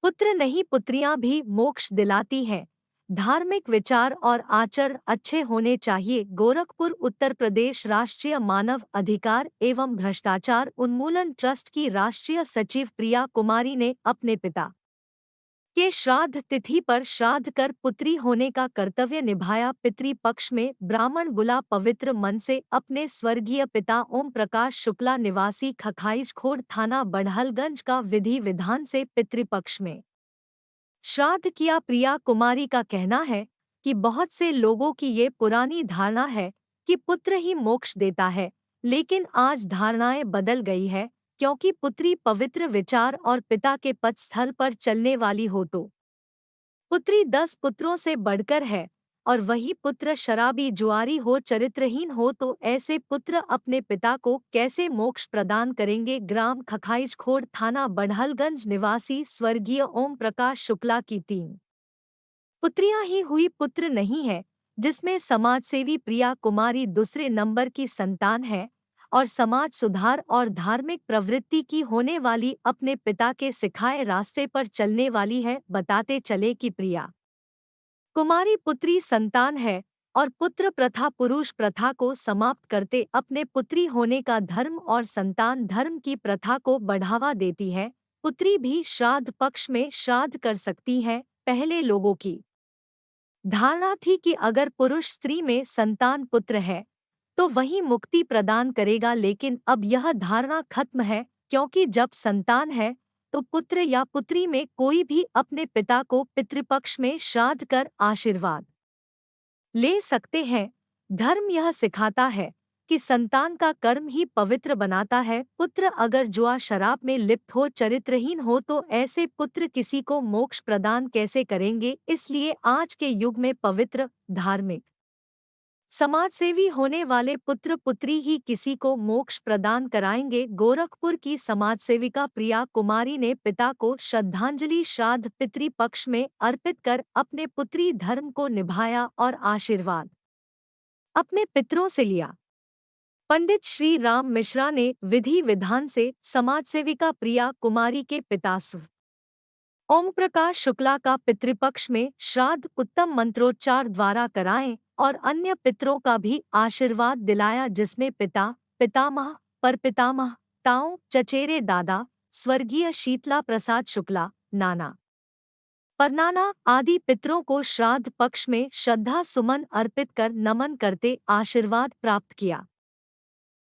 पुत्र नहीं पुत्रियां भी मोक्ष दिलाती हैं। धार्मिक विचार और आचरण अच्छे होने चाहिए। गोरखपुर उत्तर प्रदेश राष्ट्रीय मानव अधिकार एवं भ्रष्टाचार उन्मूलन ट्रस्ट की राष्ट्रीय सचिव प्रिया कुमारी ने अपने पिता के श्राद्ध तिथि पर श्राद्ध कर पुत्री होने का कर्तव्य निभाया। पितृपक्ष में ब्राह्मण बुला पवित्र मन से अपने स्वर्गीय पिता ओम प्रकाश शुक्ला निवासी खखाइजखोड़ थाना बढ़हलगंज का विधि विधान से पितृपक्ष में श्राद्ध किया। प्रिया कुमारी का कहना है कि बहुत से लोगों की ये पुरानी धारणा है कि पुत्र ही मोक्ष देता है, लेकिन आज धारणाएं बदल गई है, क्योंकि पुत्री पवित्र विचार और पिता के पथ स्थल पर चलने वाली हो तो पुत्री 10 पुत्रों से बढ़कर है, और वही पुत्र शराबी जुआरी हो चरित्रहीन हो तो ऐसे पुत्र अपने पिता को कैसे मोक्ष प्रदान करेंगे। ग्राम खखाइजखोड़ थाना बढ़हलगंज निवासी स्वर्गीय ओम प्रकाश शुक्ला की 3 पुत्रियां ही हुई, पुत्र नहीं है, जिसमें समाजसेवी प्रिया कुमारी दूसरे नंबर की संतान है और समाज सुधार और धार्मिक प्रवृत्ति की होने वाली अपने पिता के सिखाए रास्ते पर चलने वाली है। बताते चले कि प्रिया कुमारी पुत्री संतान है और पुत्र प्रथा पुरुष प्रथा को समाप्त करते अपने पुत्री होने का धर्म और संतान धर्म की प्रथा को बढ़ावा देती है। पुत्री भी श्राद्ध पक्ष में श्राद्ध कर सकती है। पहले लोगों की धारणा थी कि अगर पुरुष स्त्री में संतान पुत्र है तो वही मुक्ति प्रदान करेगा, लेकिन अब यह धारणा खत्म है, क्योंकि जब संतान है तो पुत्र या पुत्री में कोई भी अपने पिता को पितृपक्ष में श्राद्ध कर आशीर्वाद ले सकते हैं। धर्म यह सिखाता है कि संतान का कर्म ही पवित्र बनाता है। पुत्र अगर जुआ शराब में लिप्त हो चरित्रहीन हो तो ऐसे पुत्र किसी को मोक्ष प्रदान कैसे करेंगे। इसलिए आज के युग में पवित्र धार्मिक समाजसेवी होने वाले पुत्र पुत्री ही किसी को मोक्ष प्रदान कराएंगे। गोरखपुर की समाजसेविका प्रिया कुमारी ने पिता को श्रद्धांजलि श्राद्ध पितृपक्ष में अर्पित कर अपने पुत्री धर्म को निभाया और आशीर्वाद अपने पितरों से लिया। पंडित श्री राम मिश्रा ने विधि विधान से समाजसेविका प्रिया कुमारी के पिता ओम प्रकाश शुक्ला का पितृपक्ष में श्राद्ध उत्तम मंत्रोच्चार द्वारा कराएं और अन्य पितरों का भी आशीर्वाद दिलाया, जिसमें पिता पितामह परपितामह ताऊ चचेरे दादा स्वर्गीय शीतला प्रसाद शुक्ला नाना परनाना आदि पितरों को श्राद्ध पक्ष में श्रद्धा सुमन अर्पित कर नमन करते आशीर्वाद प्राप्त किया।